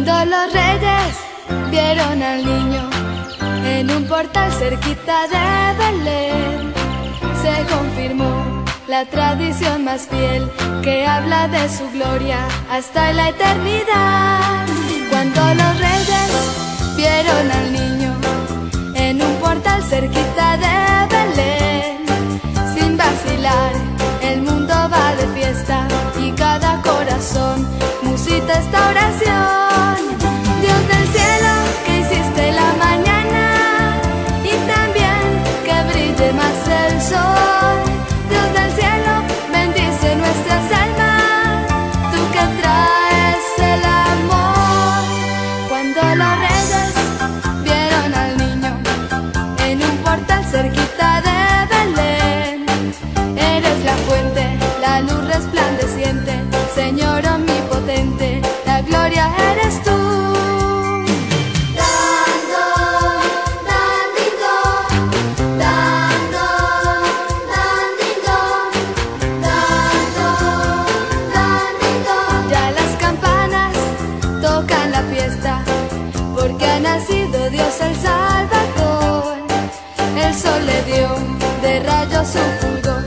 Cuando los reyes vieron al niño en un portal cerquita de Belén, se confirmó la tradición más fiel que habla de su gloria hasta la eternidad. Cuando los reyes vieron al niño en un portal cerquita de Belén, sin vacilar el mundo va de fiesta y cada corazón musita esta oración. Dios del cielo, que hiciste la mañana y también que brille más el sol. Dios del cielo, bendice nuestras almas, tú que traes el amor. Cuando los reyes vieron al niño en un portal cerquita de Belén, eres la fuente, la luz resplandeciente, Señor omnipotente, la gloria eres tú. Ya las campanas tocan la fiesta, porque ha nacido Dios el Salvador. El sol le dio de rayos su fulgor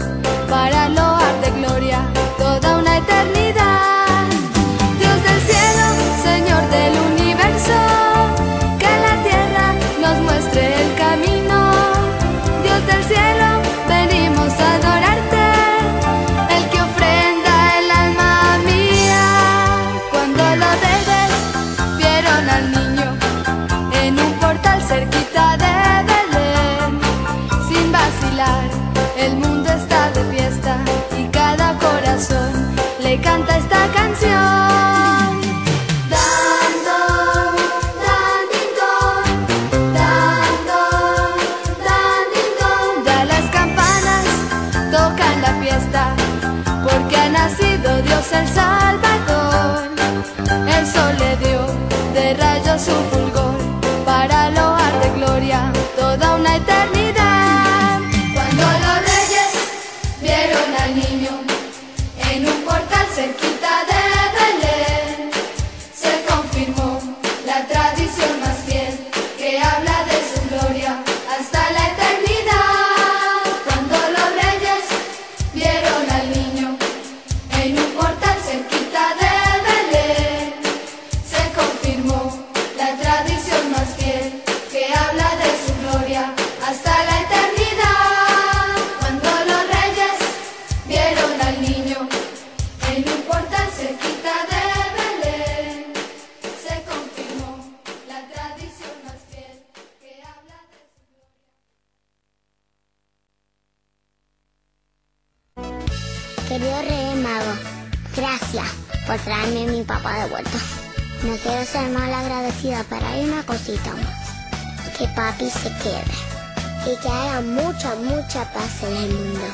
para loar de gloria toda una eternidad. Dios del cielo, Señor del universo, que la tierra nos muestre el camino. Dios del cielo, venimos a adorarte, el que ofrenda el alma mía. Cuando los reyes vieron al niño en un portal cerquita de Belén, sin vacilar el mundo está de fiesta y cada corazón le canta esta canción. Dando, dandito, dando, dandito. Ya las campanas tocan la fiesta, porque ha nacido Dios el Salvador. El sol le dio de rayos su fulgor para loar de gloria toda una eternidad. Cuando los reyes vieron al niño en un portal cerquita de Belén, se confirmó la tradición más fiel que habla de su gloria hasta la eternidad. Cuando los reyes vieron al niño en un portal cerquita de Belén, se confirmó la tradición más fiel que habla de su gloria hasta la eternidad. Cuando los reyes vieron al niño en un portal cerquita de Belén, se confirmó la tradición más fiel que habla de su gloria. Querido Rey Mago, gracias por traerme a mi papá de vuelta. No quiero ser mal agradecida, pero hay una cosita más. Que papi se quede y que haya mucha, mucha paz en el mundo.